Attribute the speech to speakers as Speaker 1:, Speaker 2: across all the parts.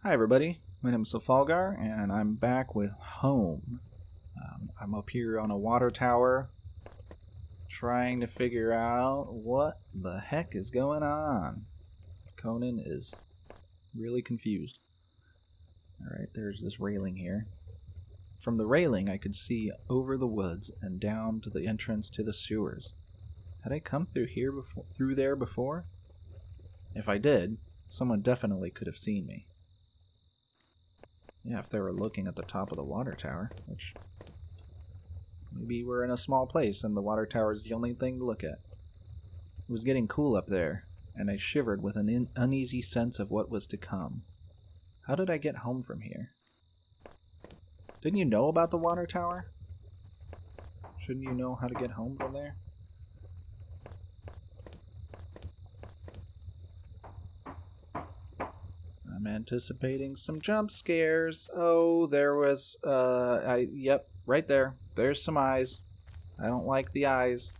Speaker 1: Hi everybody, my name is Salfalgar and I'm back with Home. I'm up here on a water tower trying to figure out what the heck is going on. Conan is really confused. Alright, there's this railing here. From the railing I could see over the woods and down to the entrance to the sewers. Had I come through there before? If I did, someone definitely could have seen me. Yeah, if they were looking at the top of the water tower, which maybe we're in a small place and the water tower is the only thing to look at. It was getting cool up there, and I shivered with an uneasy sense of what was to come. How did I get home from here? Didn't you know about the water tower? Shouldn't you know how to get home from there? I'm anticipating some jump scares. Oh, there was, yep, right there. There's some eyes. I don't like the eyes.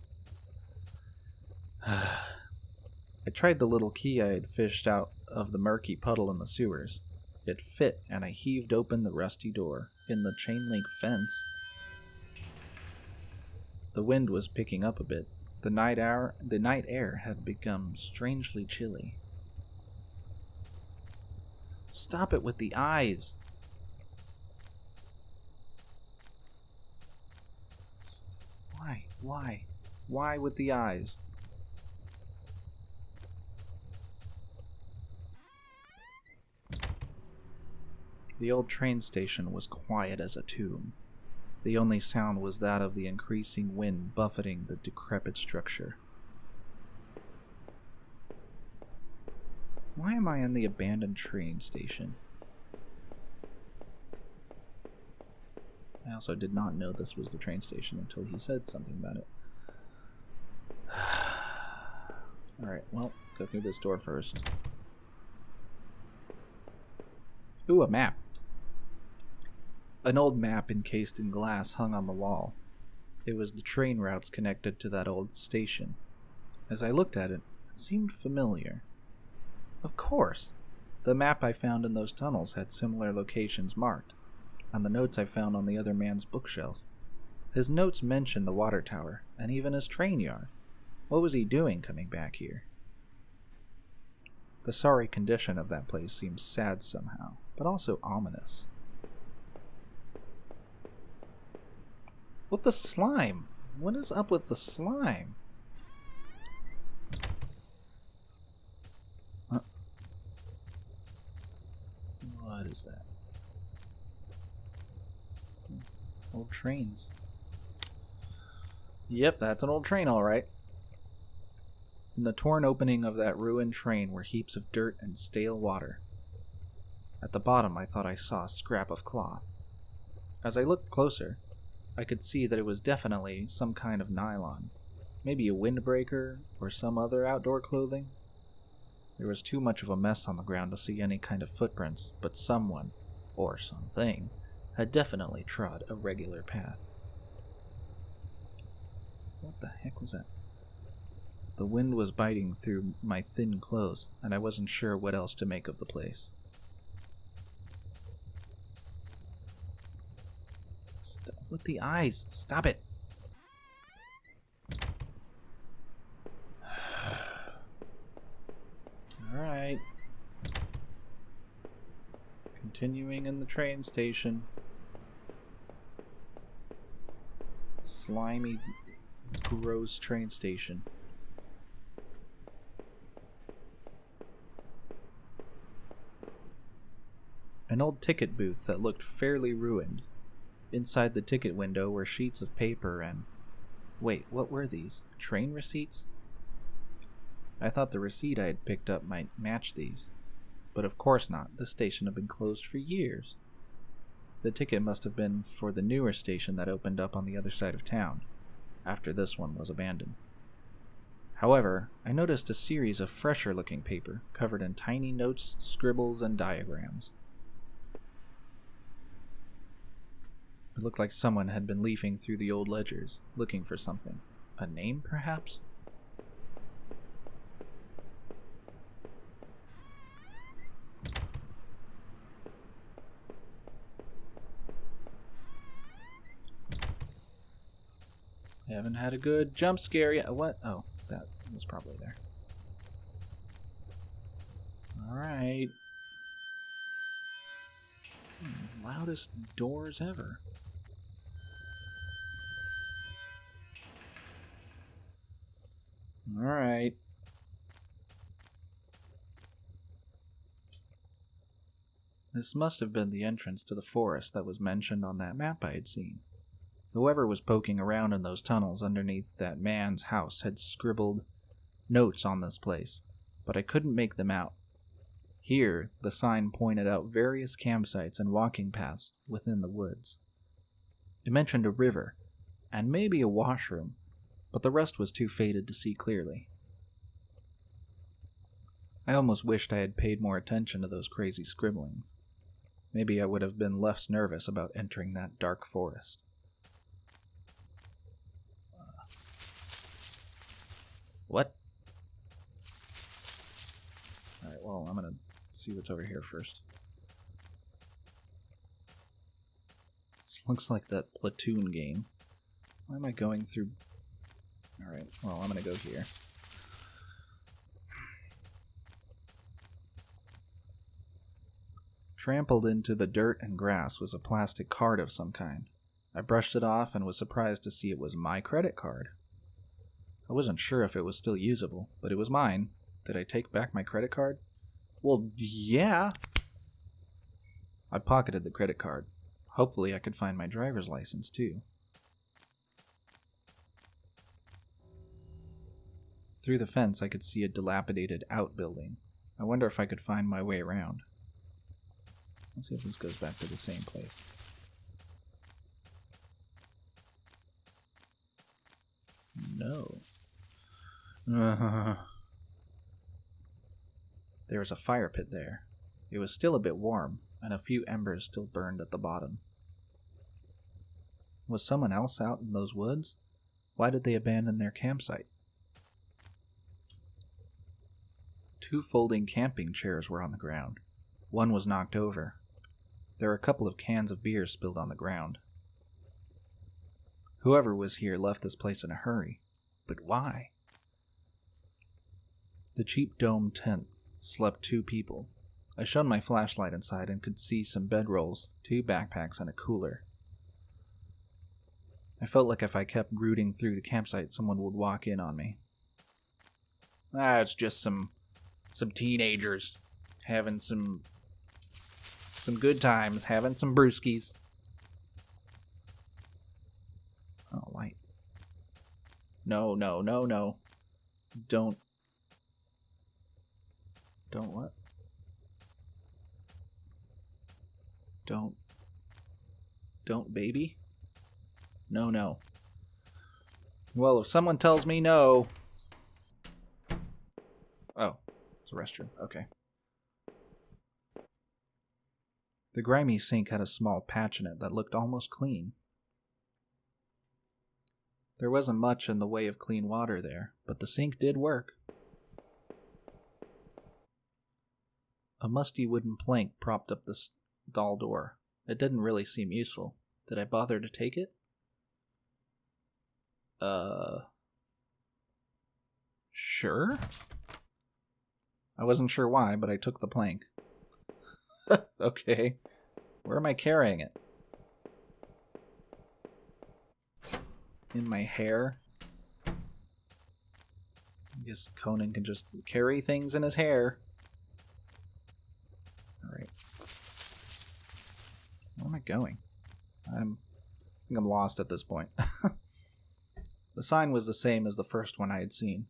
Speaker 1: I tried the little key I had fished out of the murky puddle in the sewers. It fit, and I heaved open the rusty door in the chain-link fence. The wind was picking up a bit. The night air had become strangely chilly. Stop it with the eyes! Why? Why with the eyes? The old train station was quiet as a tomb. The only sound was that of the increasing wind buffeting the decrepit structure. Why am I in the abandoned train station? I also did not know this was the train station until he said something about it. Alright, well, go through this door first. Ooh, a map. An old map encased in glass hung on the wall. It was the train routes connected to that old station. As I looked at it, it seemed familiar. Of course! The map I found in those tunnels had similar locations marked, and the notes I found on the other man's bookshelf. His notes mentioned the water tower, and even his train yard. What was he doing coming back here? The sorry condition of that place seemed sad somehow, but also ominous. What the slime? What is up with the slime? Huh? What is that? Old trains. Yep, that's an old train, alright. In the torn opening of that ruined train were heaps of dirt and stale water. At the bottom I thought I saw a scrap of cloth. As I looked closer, I could see that it was definitely some kind of nylon. Maybe a windbreaker or some other outdoor clothing. There was too much of a mess on the ground to see any kind of footprints, but someone, or something, had definitely trod a regular path. What the heck was that? The wind was biting through my thin clothes, and I wasn't sure what else to make of the place. Stop with the eyes! Stop it! Alright. Continuing in the train station. Slimy, gross train station. An old ticket booth that looked fairly ruined. Inside the ticket window were sheets of paper and... Wait, what were these? Train receipts? I thought the receipt I had picked up might match these. But of course not. The station had been closed for years. The ticket must have been for the newer station that opened up on the other side of town, after this one was abandoned. However, I noticed a series of fresher-looking paper, covered in tiny notes, scribbles, and diagrams. It looked like someone had been leafing through the old ledgers, looking for something. A name, perhaps? Haven't had a good jump scare yet. What? Oh, that was probably there. Alright. Loudest doors ever. Alright. This must have been the entrance to the forest that was mentioned on that map I had seen. Whoever was poking around in those tunnels underneath that man's house had scribbled notes on this place, but I couldn't make them out. Here, the sign pointed out various campsites and walking paths within the woods. It mentioned a river, and maybe a washroom, but the rest was too faded to see clearly. I almost wished I had paid more attention to those crazy scribblings. Maybe I would have been less nervous about entering that dark forest. What? Alright, well, I'm gonna see what's over here first. This looks like that Platoon game. Why am I going through... Alright, well, I'm gonna go here. Trampled into the dirt and grass was a plastic card of some kind. I brushed it off and was surprised to see it was my credit card. I wasn't sure if it was still usable, but it was mine. Did I take back my credit card? Well, yeah. I pocketed the credit card. Hopefully I could find my driver's license, too. Through the fence I could see a dilapidated outbuilding. I wonder if I could find my way around. Let's see if this goes back to the same place. No. There was a fire pit there. It was still a bit warm, and a few embers still burned at the bottom. Was someone else out in those woods? Why did they abandon their campsite? 2 folding camping chairs were on the ground. One was knocked over. There were a couple of cans of beer spilled on the ground. Whoever was here left this place in a hurry. But why? The cheap dome tent slept 2 people. I shone my flashlight inside and could see some bedrolls, 2 backpacks, and a cooler. I felt like if I kept rooting through the campsite, someone would walk in on me. It's just some teenagers having some good times, having some brewskis. Oh, light. No. Don't what? Don't, baby? No. Well, if someone tells me no... Oh, it's a restroom. Okay. The grimy sink had a small patch in it that looked almost clean. There wasn't much in the way of clean water there, but the sink did work. A musty wooden plank propped up the stall door. It didn't really seem useful. Did I bother to take it? Sure? I wasn't sure why, but I took the plank. Okay. Where am I carrying it? In my hair? I guess Conan can just carry things in his hair. Alright. Where am I going? I think I'm lost at this point. The sign was the same as the first one I had seen.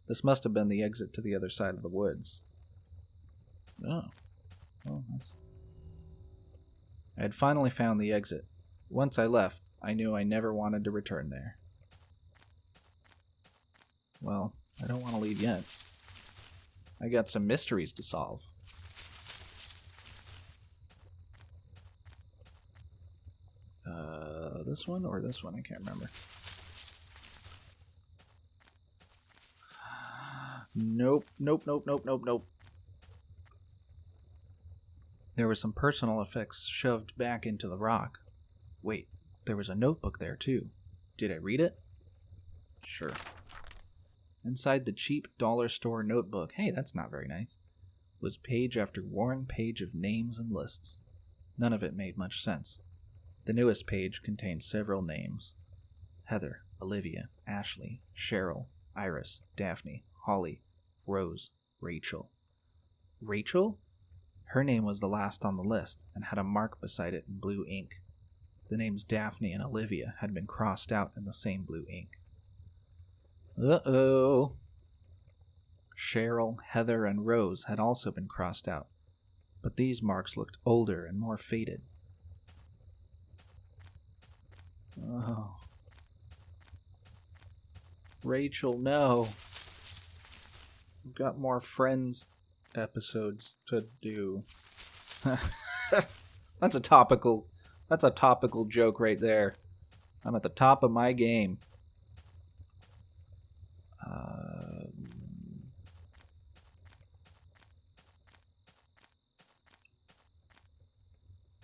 Speaker 1: This must have been the exit to the other side of the woods. Oh. Well, that's... I had finally found the exit. Once I left, I knew I never wanted to return there. Well, I don't want to leave yet. I got some mysteries to solve. This one or this one? I can't remember. Nope. There were some personal effects shoved back into the rock. Wait, there was a notebook there too. Did I read it? Sure. Inside the cheap dollar store notebook, hey, that's not very nice, was page after worn page of names and lists. None of it made much sense. The newest page contained several names. Heather, Olivia, Ashley, Cheryl, Iris, Daphne, Holly, Rose, Rachel. Rachel? Her name was the last on the list and had a mark beside it in blue ink. The names Daphne and Olivia had been crossed out in the same blue ink. Uh-oh. Cheryl, Heather, and Rose had also been crossed out, but these marks looked older and more faded. Oh. Rachel, no. We've got more Friends episodes to do. That's a topical joke right there. I'm at the top of my game.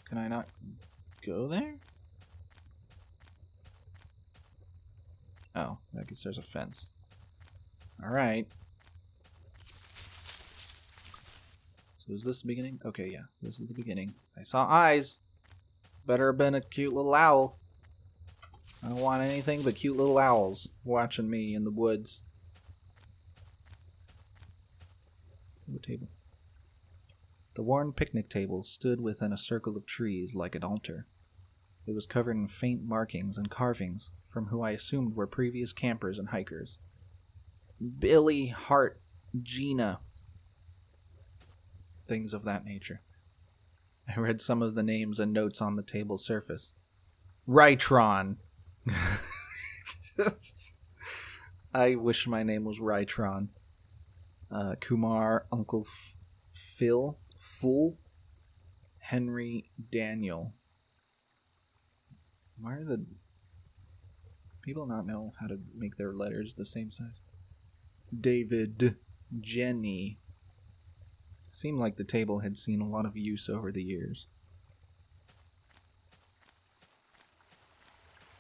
Speaker 1: Can I not go there? Oh, I guess there's a fence. Alright. So is this the beginning? Okay, yeah, this is the beginning. I saw eyes. Better have been a cute little owl. I don't want anything but cute little owls watching me in the woods. The table. The worn picnic table stood within a circle of trees like an altar. It was covered in faint markings and carvings from who I assumed were previous campers and hikers. Billy, Hart, Gina. Things of that nature. I read some of the names and notes on the table's surface. ryTRON. I wish my name was ryTRON. Kumar, Uncle Phil, Fool, Henry, Daniel. Why are the people not know how to make their letters the same size? David, Jenny. Seemed like the table had seen a lot of use over the years.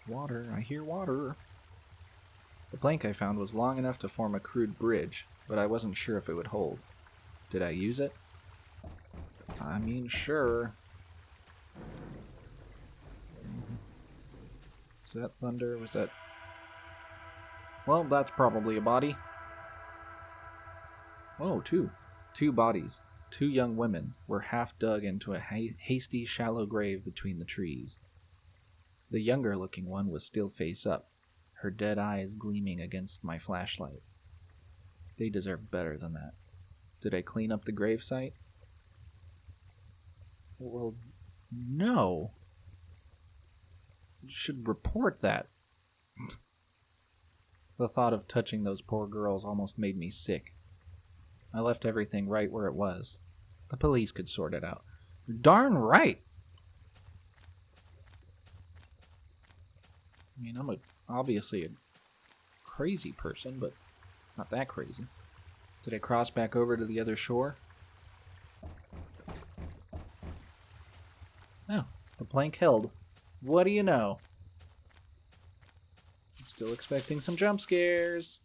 Speaker 1: Water, I hear water. The plank I found was long enough to form a crude bridge, but I wasn't sure if it would hold. Did I use it? I mean, sure. Is that thunder? Was that... Well, that's probably a body. Oh, two. Two bodies. Two young women were half dug into a hasty, shallow grave between the trees. The younger-looking one was still face up, her dead eyes gleaming against my flashlight. They deserved better than that. Did I clean up the gravesite? Well, no. You should report that. The thought of touching those poor girls almost made me sick. I left everything right where it was. The police could sort it out. Darn right! I mean, I'm obviously a crazy person, but not that crazy. Did I cross back over to the other shore? No, the plank held. What do you know? I'm still expecting some jump scares.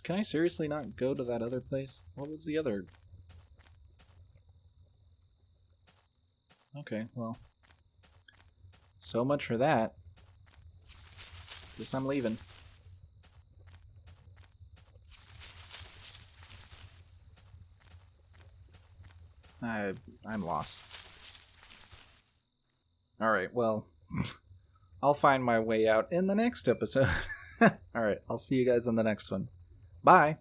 Speaker 1: Can I seriously not go to that other place? What was the other? Okay, well. So much for that. Guess I'm leaving. I'm lost. Alright, well. I'll find my way out in the next episode. Alright, I'll see you guys in the next one. Bye!